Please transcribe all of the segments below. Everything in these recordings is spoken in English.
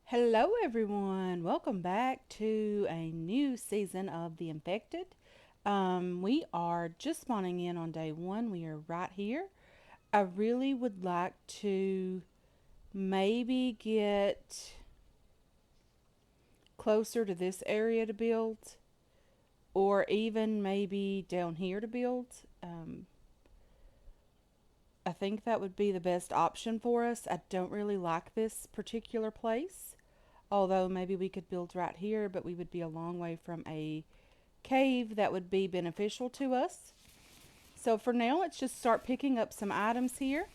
Hello, everyone. Welcome back to a new season of The Infected. We are just spawning in on day one. We are right here. I really would like to maybe get closer to this area to build, or even maybe down here to build. I think that would be the best option for us. I don't really like this particular place, although maybe we could build right here, but we would be a long way from a cave that would be beneficial to us. So for now, let's just start picking up some items here.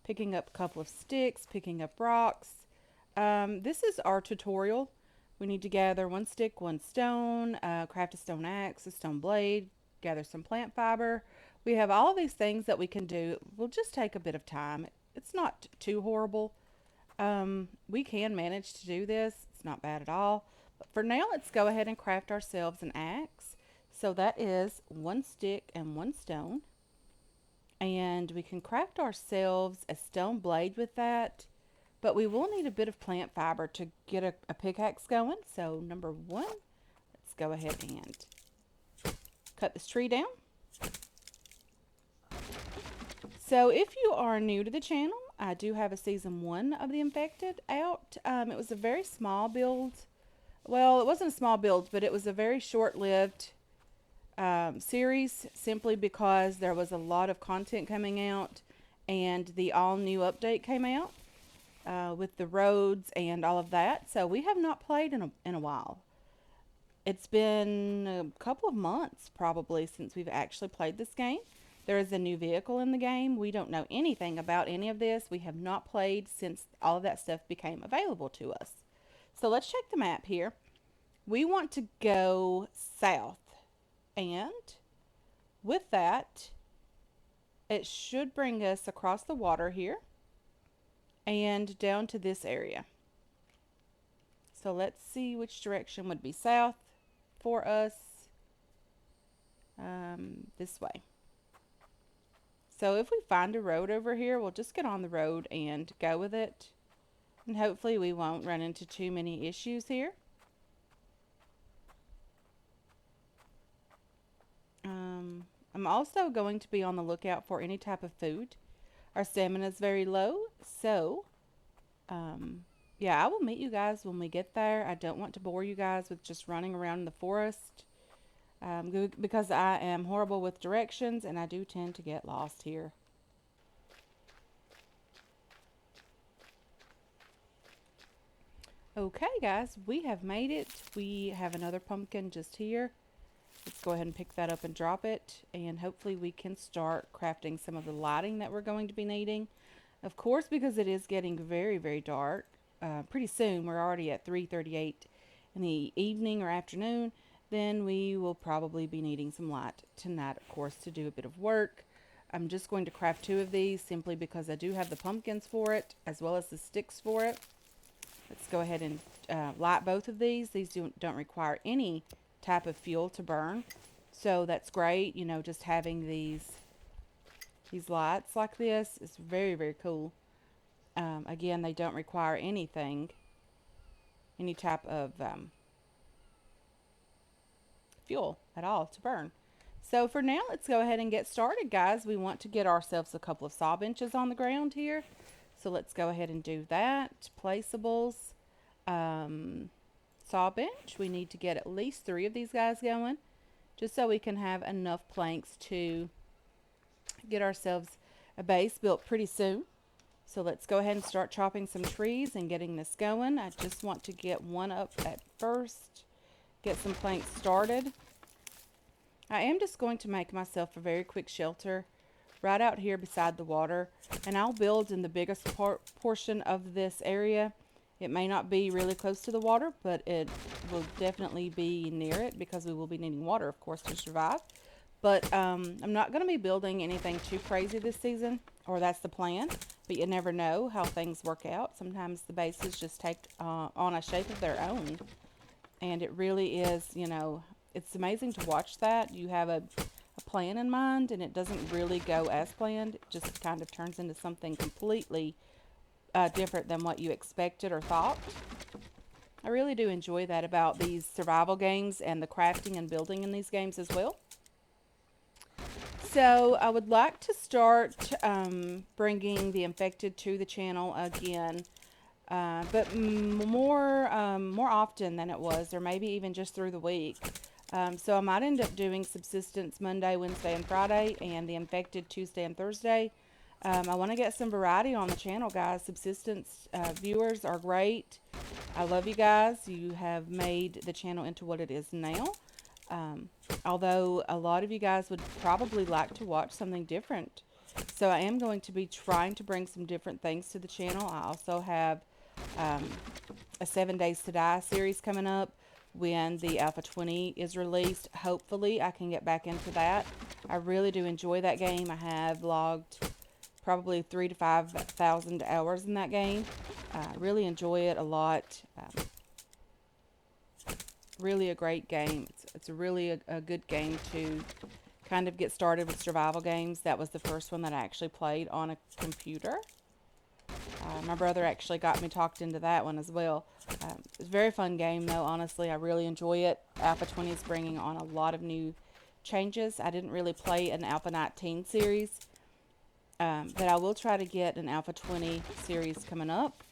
Picking up a couple of sticks, picking up rocks. This is our tutorial. We need to gather one stick, one stone, craft a stone axe, a stone blade, gather some plant fiber. We have all of these things that we can do. It will just take a bit of time. It's not too horrible. We can manage to do this. It's not bad at all. But for now, let's go ahead and craft ourselves an axe. So that is one stick and one stone. And we can craft ourselves a stone blade with that. But we will need a bit of plant fiber to get a pickaxe going. So number one, let's go ahead and cut this tree down. So if you are new to the channel, I do have a season one of The Infected out. It was a very small build. Well, it wasn't a small build, but it was a very short-lived series simply because there was a lot of content coming out and the all-new update came out with the roads and all of that. So we have not played in a while. It's been a couple of months probably since we've actually played this game. There is a new vehicle in the game. We don't know anything about any of this. We have not played since all of that stuff became available to us. So let's check the map here. We want to go south. And with that, it should bring us across the water here and down to this area. So let's see which direction would be south for us. This way. So if we find a road over here, we'll just get on the road and go with it. And hopefully we won't run into too many issues here. I'm also going to be on the lookout for any type of food. Our stamina is very low, so yeah, I will meet you guys when we get there. I don't want to bore you guys with just running around in the forest because I am horrible with directions and I do tend to get lost here. Okay, guys, we have made it. We have another pumpkin just here. Let's go ahead and pick that up and drop it, and hopefully we can start crafting some of the lighting that we're going to be needing. Of course, because it is getting very, very dark, pretty soon, we're already at 3:38 in the evening or afternoon, then we will probably be needing some light tonight, of course, to do a bit of work. I'm just going to craft two of these simply because I do have the pumpkins for it, as well as the sticks for it. Let's go ahead and light both of these. These don't require any type of fuel to burn, so that's great. You know, just having these lights like this is very, very cool. Again, they don't require any type of fuel at all to burn. So for now, let's go ahead and get started, guys. We want to get ourselves a couple of saw benches on the ground here, so let's go ahead and do that. Placeables. Saw bench. We need to get at least 3 of these guys going, just so we can have enough planks to get ourselves a base built pretty soon. So let's go ahead and start chopping some trees and getting this going. I just want to get one up at first, get some planks started. I am just going to make myself a very quick shelter right out here beside the water, and I'll build in the biggest portion of this area. It may not be really close to the water, but it will definitely be near it because we will be needing water, of course, to survive. But I'm not going to be building anything too crazy this season, or that's the plan. But you never know how things work out. Sometimes the bases just take on a shape of their own. And it really is, you know, it's amazing to watch that. You have a plan in mind, and it doesn't really go as planned. It just kind of turns into something completely different than what you expected or thought. I really do enjoy that about these survival games and the crafting and building in these games as well. So I would like to start bringing the infected to the channel again, but more often than it was, or maybe even just through the week. So I might end up doing subsistence Monday, Wednesday, and Friday, and the infected Tuesday and Thursday. I want to get some variety on the channel, guys. Subsistence viewers are great. I love you guys. You have made the channel into what it is now. Although a lot of you guys would probably like to watch something different. So I am going to be trying to bring some different things to the channel. I also have a 7 Days to Die series coming up when the Alpha 20 is released. Hopefully I can get back into that. I really do enjoy that game. I have logged probably 3,000 to 5,000 hours in that game. Really enjoy it a lot. Really a great game. It's really a good game to kind of get started with survival games. That was the first one that I actually played on a computer. My brother actually got me talked into that one as well. It's a very fun game though, honestly. I really enjoy it. Alpha 20 is bringing on a lot of new changes. I didn't really play an Alpha 19 series, but I will try to get an Alpha 20 series coming up.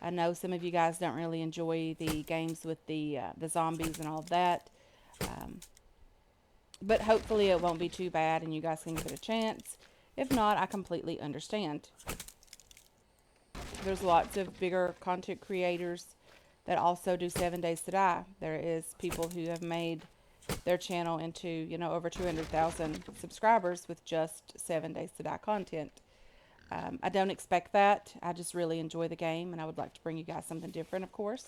I know some of you guys don't really enjoy the games with the zombies and all of that. But hopefully it won't be too bad and you guys can give it a chance. If not, I completely understand. There's lots of bigger content creators that also do 7 Days to Die. There is people who have made their channel into, you know, over 200,000 subscribers with just 7 Days to Die content. I don't expect that. I just really enjoy the game, and I would like to bring you guys something different, of course.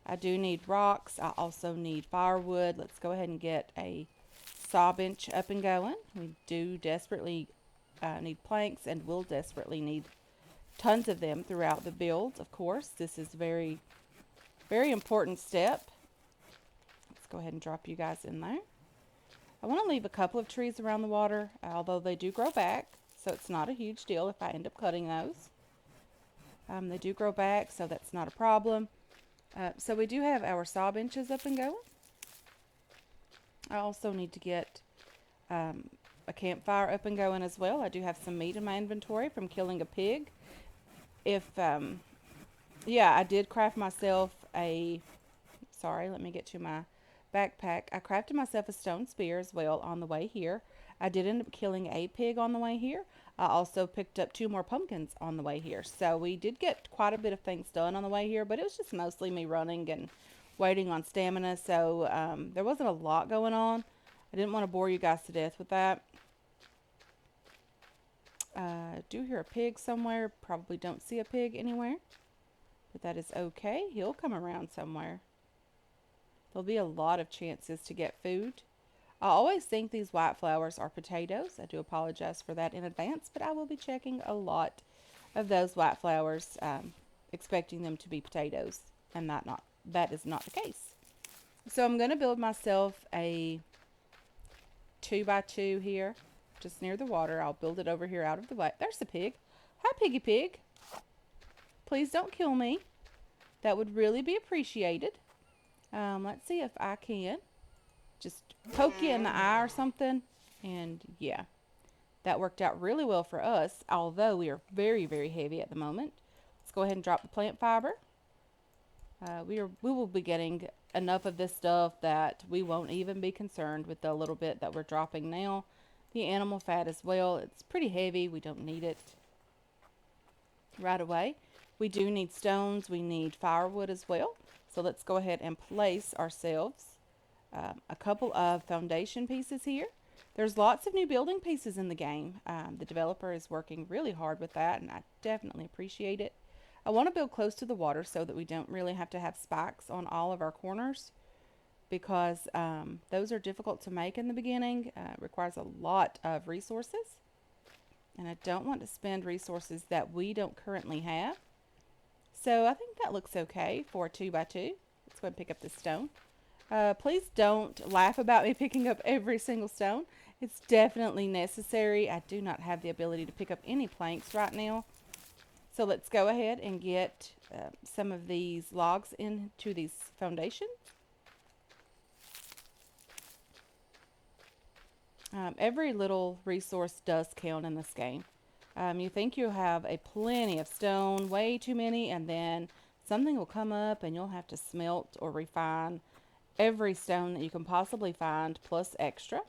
I do need rocks. I also need firewood. Let's go ahead and get a saw bench up and going. We do desperately need planks, and will desperately need tons of them throughout the build, of course. This is very, very important step. Let's go ahead and drop you guys in there. I want to leave a couple of trees around the water, although they do grow back. So it's not a huge deal if I end up cutting those. They do grow back, so that's not a problem. So we do have our saw benches up and going. I also need to get a campfire up and going as well. I do have some meat in my inventory from killing a pig. Yeah, I did craft myself sorry, let me get to my backpack. I crafted myself a stone spear as well on the way here. I did end up killing a pig on the way here. I also picked up 2 more pumpkins on the way here. So we did get quite a bit of things done on the way here, but it was just mostly me running and waiting on stamina. So there wasn't a lot going on. I didn't want to bore you guys to death with that. I do hear a pig somewhere. Probably don't see a pig anywhere, but that is okay. He'll come around somewhere. There'll be a lot of chances to get food. I always think these white flowers are potatoes. I do apologize for that in advance, but I will be checking a lot of those white flowers, expecting them to be potatoes, and that is not the case. So I'm going to build myself a 2x2 here, just near the water. I'll build it over here out of the way. There's the pig. Hi, piggy pig. Please don't kill me. That would really be appreciated. Let's see if I can just poke you in the eye or something. And yeah, that worked out really well for us, although we are very, very heavy at the moment. Let's go ahead and drop the plant fiber. We will be getting enough of this stuff that we won't even be concerned with the little bit that we're dropping now. The animal fat as well. It's pretty heavy. We don't need it right away. We do need stones. We need firewood as well. So let's go ahead and place ourselves a couple of foundation pieces here. There's lots of new building pieces in the game. The developer is working really hard with that, and I definitely appreciate it. I want to build close to the water so that we don't really have to have spikes on all of our corners, because those are difficult to make in the beginning. It requires a lot of resources, and I don't want to spend resources that we don't currently have. So I think that looks okay for a 2x2. Let's go ahead and pick up this stone. Please don't laugh about me picking up every single stone. It's definitely necessary. I do not have the ability to pick up any planks right now. So let's go ahead and get some of these logs into these foundations. Every little resource does count in this game. You think you have a plenty of stone, way too many, and then something will come up and you'll have to smelt or refine every stone that you can possibly find plus extra.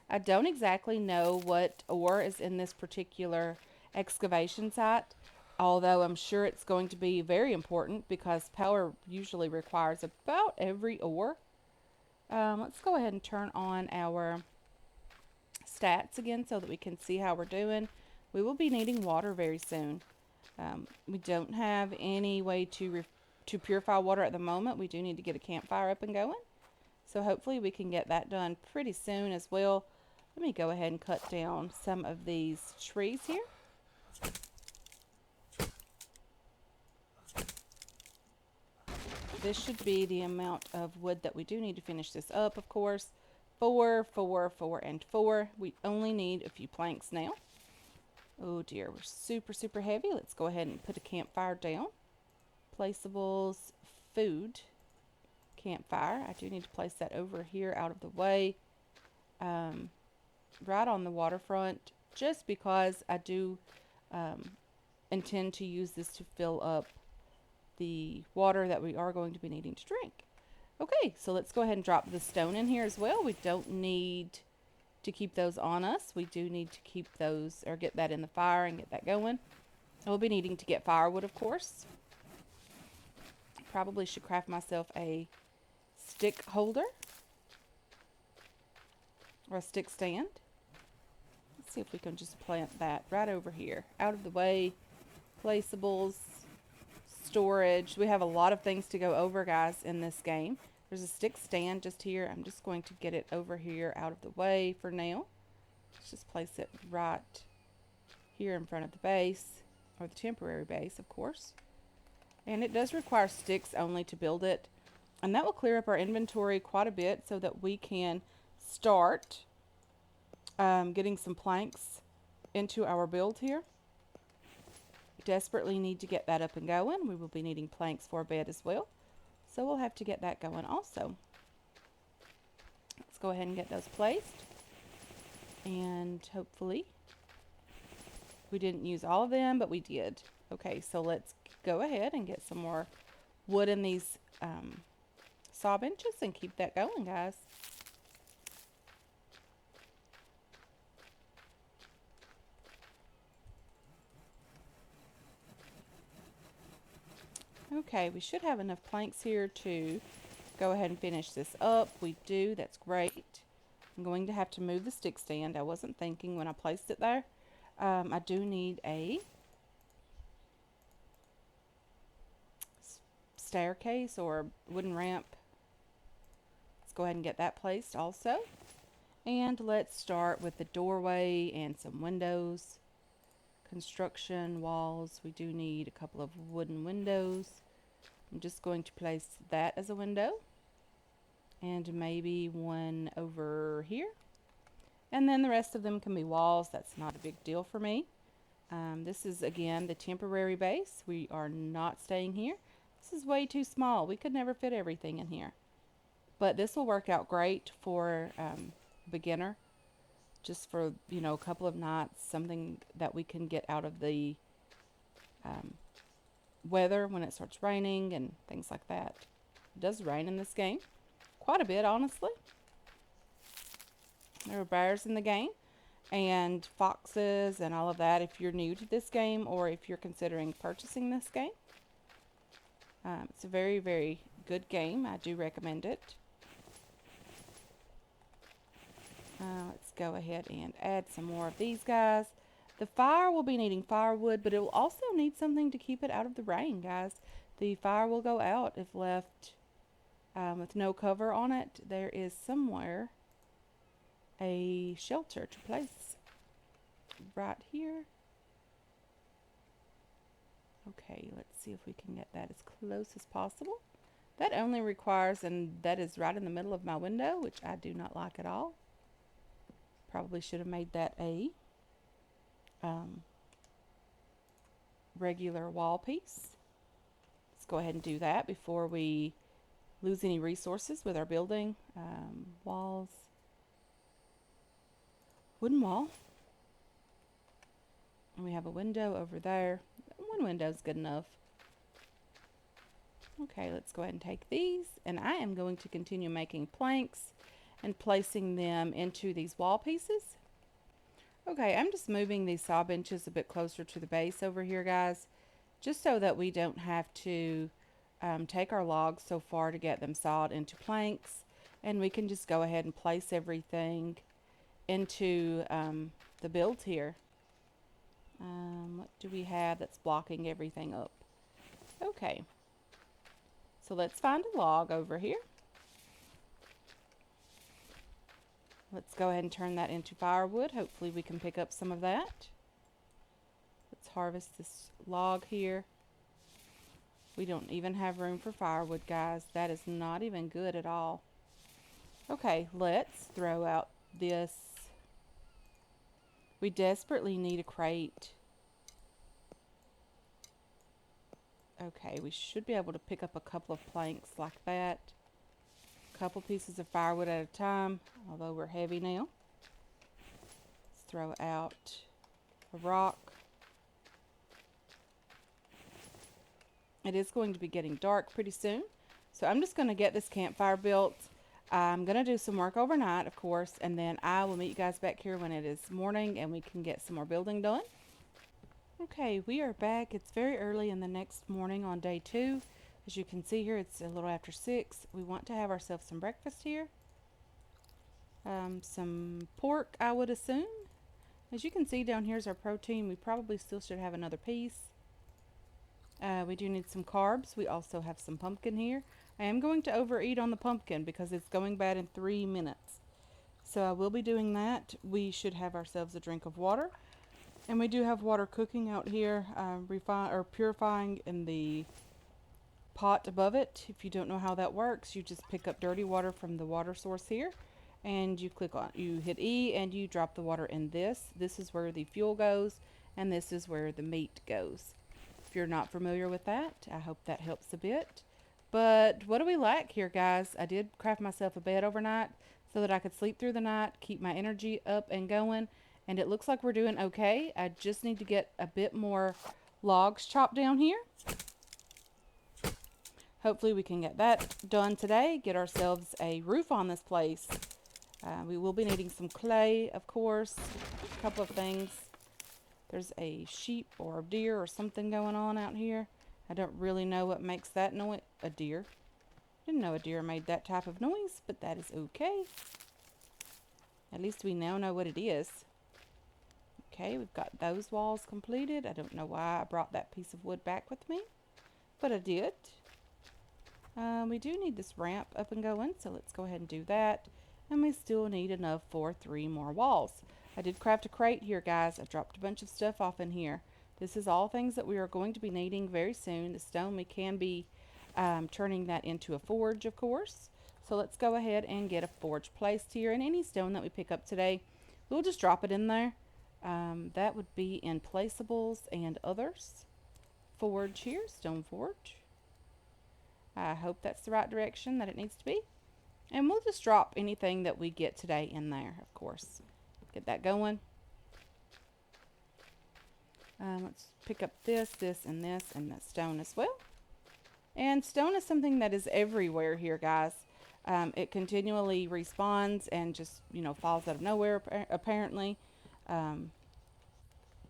I don't exactly know what ore is in this particular excavation site, although I'm sure it's going to be very important because power usually requires about every ore. Let's go ahead and turn on our stats again so that we can see how we're doing. We will be needing water very soon. We don't have any way to purify water at the moment. We do need to get a campfire up and going. So hopefully we can get that done pretty soon as well. Let me go ahead and cut down some of these trees here. This should be the amount of wood that we do need to finish this up, of course. 4, 4, 4, and 4. We only need a few planks now. Oh dear, we're super, super heavy. Let's go ahead and put a campfire down. Placeables, food, campfire. I do need to place that over here out of the way. Right on the waterfront, just because I do intend to use this to fill up the water that we are going to be needing to drink. Okay, so let's go ahead and drop the stone in here as well. We don't need to keep those on us. We do need to keep those, or get that in the fire and get that going. I'll be needing to get firewood, of course. Probably should craft myself a stick holder or a stick stand. Let's see if we can just plant that right over here, out of the way. Placeables, storage. We have a lot of things to go over, guys, in this game. There's a stick stand just here. I'm just going to get it over here out of the way for now. Let's just place it right here in front of the base, or the temporary base, of course. And it does require sticks only to build it. And that will clear up our inventory quite a bit so that we can start getting some planks into our build here. Desperately need to get that up and going. We will be needing planks for a bed as well. So we'll have to get that going also. Let's go ahead and get those placed. And hopefully we didn't use all of them, but we did. Okay, so let's go ahead and get some more wood in these saw benches and keep that going, guys. Okay, we should have enough planks here to go ahead and finish this up. We do. That's great. I'm going to have to move the stick stand. I wasn't thinking when I placed it there. I do need a staircase or wooden ramp. Let's go ahead and get that placed also. And let's start with the doorway and some windows. Construction walls. We do need a couple of wooden windows. I'm just going to place that as a window. And maybe one over here. And then the rest of them can be walls. That's not a big deal for me. This is, again, the temporary base. We are not staying here. This is way too small. We could never fit everything in here. But this will work out great for beginner. Just for, you know, a couple of nights. Something that we can get out of the weather when it starts raining and things like that. It does rain in this game. Quite a bit, honestly. There are bears in the game and foxes and all of that if you're new to this game or if you're considering purchasing this game. It's a very, very good game. I do recommend it. Let's go ahead and add some more of these guys. The fire will be needing firewood, but it will also need something to keep it out of the rain, guys. The fire will go out if left with no cover on it. There is somewhere a shelter to place right here. Okay, let's see if we can get that as close as possible. That only requires, and that is right in the middle of my window, which I do not like at all. Probably should have made that a regular wall piece. Let's go ahead and do that before we lose any resources with our building. Walls, wooden wall. And we have a window over there. One window is good enough. Okay, let's go ahead and take these, and I am going to continue making planks and placing them into these wall pieces. Okay, I'm just moving these saw benches a bit closer to the base over here, guys, just so that we don't have to take our logs so far to get them sawed into planks, and we can just go ahead and place everything into the build here. What do we have that's blocking everything up? Okay, so let's find a log over here. Let's go ahead and turn that into firewood. Hopefully we can pick up some of that. Let's harvest this log here. We don't even have room for firewood, guys. That is not even good at all. Okay, let's throw out this. We desperately need a crate. Okay, we should be able to pick up a couple of planks like that. A couple pieces of firewood at a time, although we're heavy now. Let's throw out a rock. It is going to be getting dark pretty soon, so I'm just going to get this campfire built. I'm going to do some work overnight, of course, and then I will meet you guys back here when it is morning and we can get some more building done. Okay, we are back. It's very early in the next morning on day 2. As you can see here, it's a little after 6. We want to have ourselves some breakfast here. Some pork, I would assume. As you can see down here is our protein. We probably still should have another piece. We do need some carbs. We also have some pumpkin here. I am going to overeat on the pumpkin because it's going bad in 3 minutes. So I will be doing that. We should have ourselves a drink of water. And we do have water cooking out here, purifying in the pot above it. If you don't know how that works, you just pick up dirty water from the water source here, and you hit E, and you drop the water in this. This is where the fuel goes, and this is where the meat goes. If you're not familiar with that, I hope that helps a bit. But what do we lack here, guys? I did craft myself a bed overnight so that I could sleep through the night, keep my energy up and going. And it looks like we're doing okay. I just need to get a bit more logs chopped down here. Hopefully we can get that done today. Get ourselves a roof on this place. We will be needing some clay, of course. A couple of things. There's a sheep or a deer or something going on out here. I don't really know what makes that noise. A deer. Didn't know a deer made that type of noise, but that is okay. At least we now know what it is. Okay, we've got those walls completed. I don't know why I brought that piece of wood back with me, but I did. We do need this ramp up and going, so let's go ahead and do that. And we still need enough for 3 more walls. I did craft a crate here, guys. I dropped a bunch of stuff off in here. This is all things that we are going to be needing very soon. The stone, we can be turning that into a forge, of course. So let's go ahead and get a forge placed here. And any stone that we pick up today, we'll just drop it in there. That would be in placeables and others. Forge here, stone forge. I hope that's the right direction that it needs to be. And we'll just drop anything that we get today in there, of course. Get that going. Let's pick up this, and that stone as well. And stone is something that is everywhere here, guys. It continually respawns and just, falls out of nowhere, apparently.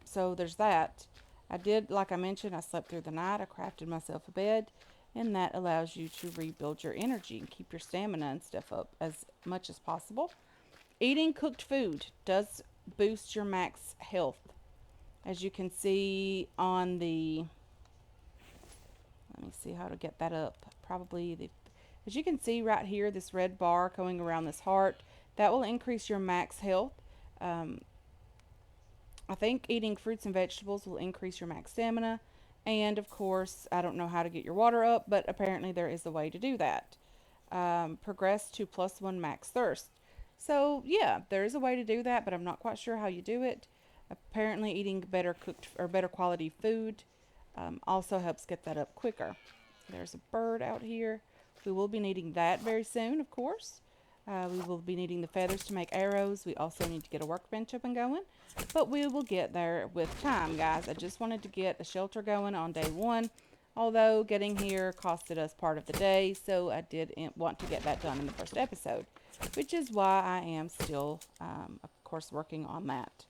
So there's that. I did, like I mentioned, I slept through the night. I crafted myself a bed, and that allows you to rebuild your energy and keep your stamina and stuff up as much as possible. Eating cooked food does boost your max health. As you can see on the, let me see how to get that up. As you can see right here, this red bar going around this heart, that will increase your max health. I think eating fruits and vegetables will increase your max stamina. And of course, I don't know how to get your water up, but apparently there is a way to do that. Progress to +1 max thirst. So yeah, there is a way to do that, but I'm not quite sure how you do it. Apparently eating better cooked or better quality food Also helps get that up quicker. There's a bird out here. We will be needing that very soon, of course. We will be needing the feathers to make arrows. We also need to get a workbench up and going, but we will get there with time, guys. I just wanted to get a shelter going on day one, although getting here costed us part of the day, so I did want to get that done in the first episode, which is why I am still, of course, working on that.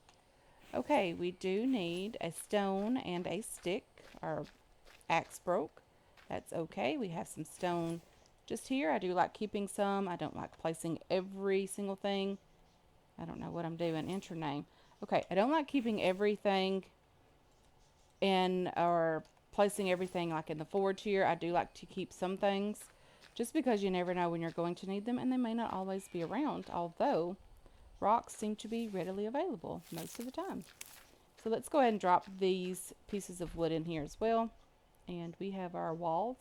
Okay, we do need a stone and a stick. Our axe broke. That's okay. We have some stone just here. I do like keeping some. I don't like placing every single thing. I don't know what I'm doing. Enter name. Okay, I don't like keeping everything in or placing everything like in the forge here. I do like to keep some things just because you never know when you're going to need them, and they may not always be around, although rocks seem to be readily available most of the time. So let's go ahead and drop these pieces of wood in here as well. And we have our walls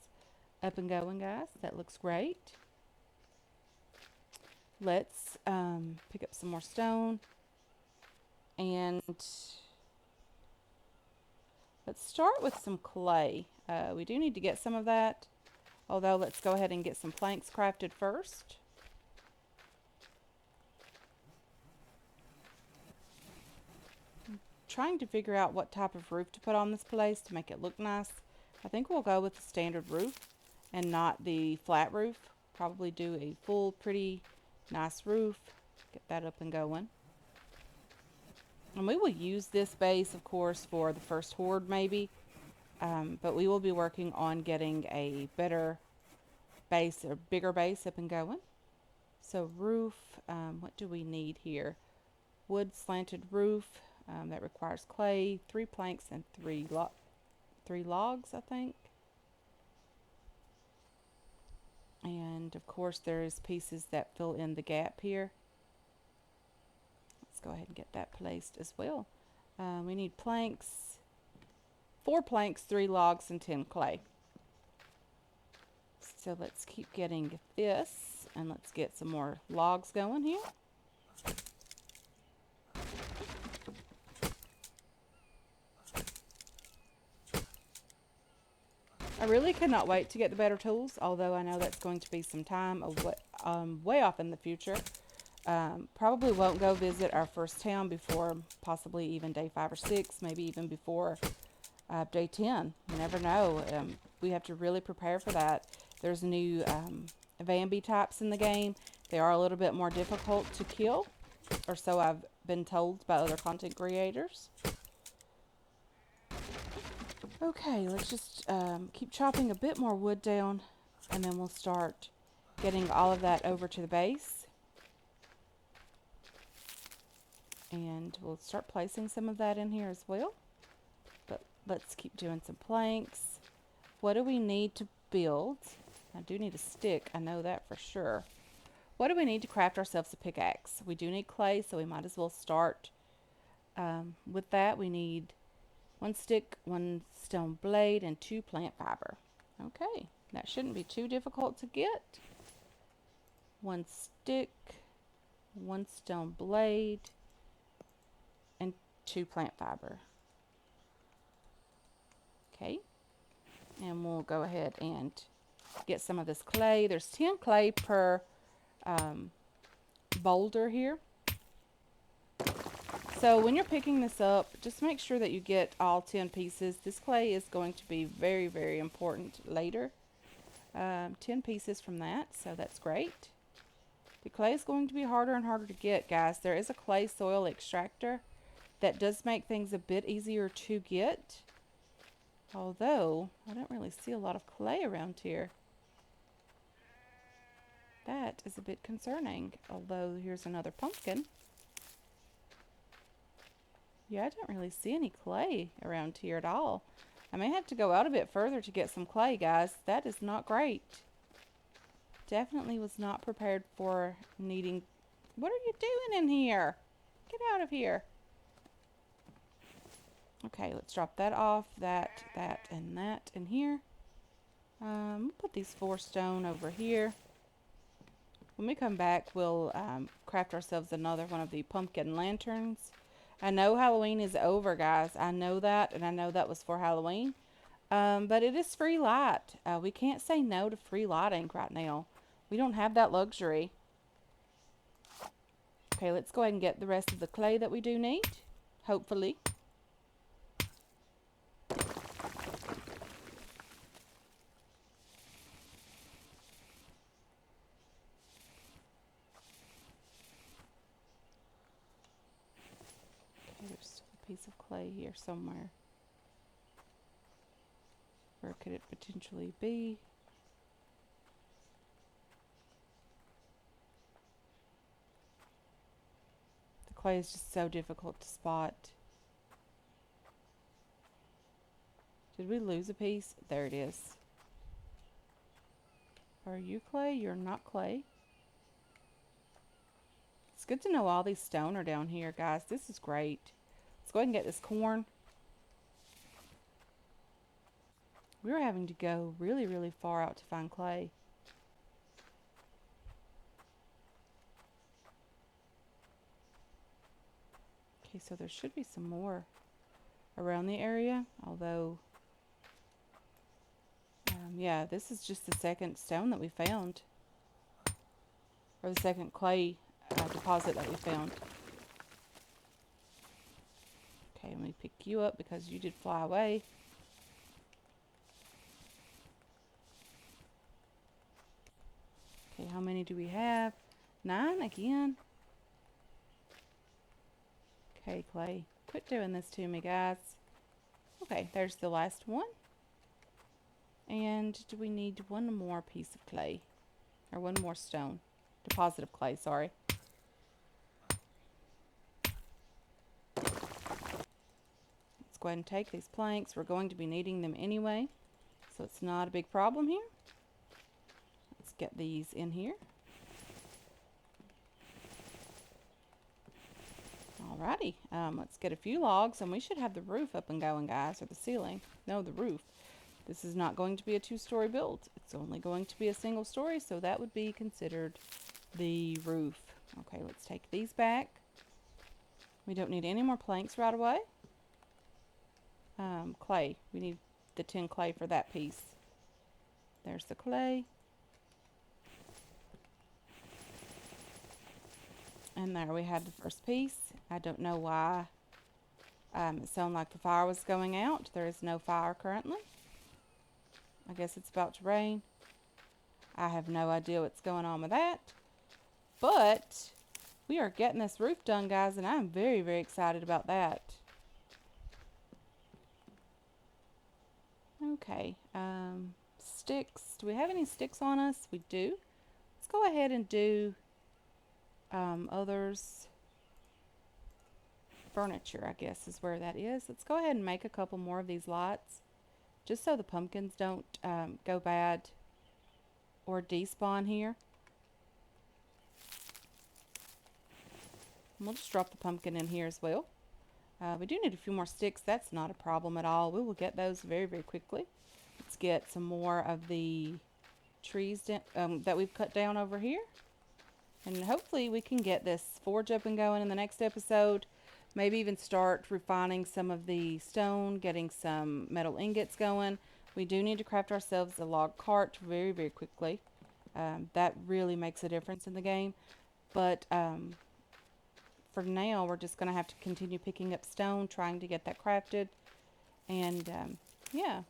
up and going, guys. That looks great. Let's pick up some more stone. And let's start with some clay. We do need to get some of that. Although let's go ahead and get some planks crafted first. Trying to figure out what type of roof to put on this place to make it look nice. I think we'll go with the standard roof and not the flat roof. Probably do a full, pretty, nice roof. Get that up and going. And we will use this base, of course, for the first horde maybe. But we will be working on getting a better base, or bigger base up and going. So roof, what do we need here? Wood slanted roof. That requires clay, 3 planks, and 3 logs, I think. And of course there's pieces that fill in the gap here. Let's go ahead and get that placed as well. We need planks, 4 planks, 3 logs, and 10 clay. So let's keep getting this, and let's get some more logs going here. I really cannot wait to get the better tools, although I know that's going to be some time way off in the future. Probably won't go visit our first town before possibly even day 5 or 6, maybe even before day 10. You never know. We have to really prepare for that. There's new Vambies types in the game. They are a little bit more difficult to kill, or so I've been told by other content creators. Okay, let's just keep chopping a bit more wood down, and then we'll start getting all of that over to the base. And we'll start placing some of that in here as well. But let's keep doing some planks. What do we need to build? I do need a stick, I know that for sure. What do we need to craft ourselves a pickaxe? We do need clay, so we might as well start with that. We need 1 stick, 1 stone blade, and 2 plant fiber. Okay, that shouldn't be too difficult to get. 1 stick, 1 stone blade, and 2 plant fiber. Okay, and we'll go ahead and get some of this clay. There's 10 clay per boulder here. So when you're picking this up, just make sure that you get all 10 pieces. This clay is going to be very, very important later. 10 pieces from that, so that's great. The clay is going to be harder and harder to get, guys. There is a clay soil extractor that does make things a bit easier to get. Although, I don't really see a lot of clay around here. That is a bit concerning. Although, here's another pumpkin. Yeah, I don't really see any clay around here at all. I may have to go out a bit further to get some clay, guys. That is not great. Definitely was not prepared for needing... What are you doing in here? Get out of here. Okay, let's drop that off. That, and that in here. We'll put these 4 stone over here. When we come back, we'll craft ourselves another one of the pumpkin lanterns. I know Halloween is over, guys. I know that, and I know that was for Halloween. But it is free light. We can't say no to free lighting right now. We don't have that luxury. Okay, let's go ahead and get the rest of the clay that we do need, hopefully. Okay, there's still a piece of clay here somewhere. Where could it potentially be? The clay is just so difficult to spot. Did we lose a piece? There it is. Are you clay? You're not clay. It's good to know all these stone are down here, guys. This is great. Let's go ahead and get this corn. We were having to go really, really far out to find clay. Okay, so there should be some more around the area, although, yeah, this is just the second stone that we found, or the second clay deposit that we found. Okay, let me pick you up because you did fly away. Okay, how many do we have? 9 again. Okay, clay, quit doing this to me, guys. Okay, there's the last one. And do we need one more piece of clay? Or one more stone? Deposit of clay, sorry. Let's go ahead and take these planks. We're going to be needing them anyway, so it's not a big problem here. Let's get these in here. Alrighty, let's get a few logs and we should have the roof up and going, guys, or the ceiling. No, the roof. This is not going to be a 2-story build. It's only going to be a single story, so that would be considered the roof. Okay, let's take these back. We don't need any more planks right away. Clay. We need the 10 clay for that piece. There's the clay. And there we have the first piece. I don't know why it sounded like the fire was going out. There is no fire currently. I guess it's about to rain. I have no idea what's going on with that. But we are getting this roof done, guys, and I'm very, very excited about that. Okay, sticks. Do we have any sticks on us? We do. Let's go ahead and do others. Furniture, I guess, is where that is. Let's go ahead and make a couple more of these lights, just so the pumpkins don't go bad or despawn here. And we'll just drop the pumpkin in here as well. We do need a few more sticks. That's not a problem at all. We will get those very, very quickly. Let's get some more of the trees that we've cut down over here. And hopefully we can get this forge up and going in the next episode. Maybe even start refining some of the stone, getting some metal ingots going. We do need to craft ourselves a log cart very, very quickly. That really makes a difference in the game. But for now, we're just going to have to continue picking up stone, trying to get that crafted. And yeah,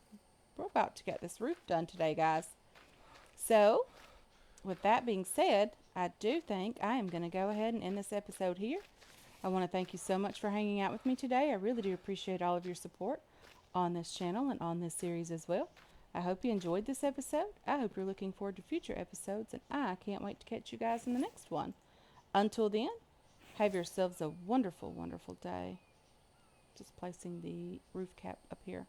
we're about to get this roof done today, guys. So, with that being said, I do think I am going to go ahead and end this episode here. I want to thank you so much for hanging out with me today. I really do appreciate all of your support on this channel and on this series as well. I hope you enjoyed this episode. I hope you're looking forward to future episodes, and I can't wait to catch you guys in the next one. Until then, have yourselves a wonderful, wonderful day. Just placing the roof cap up here.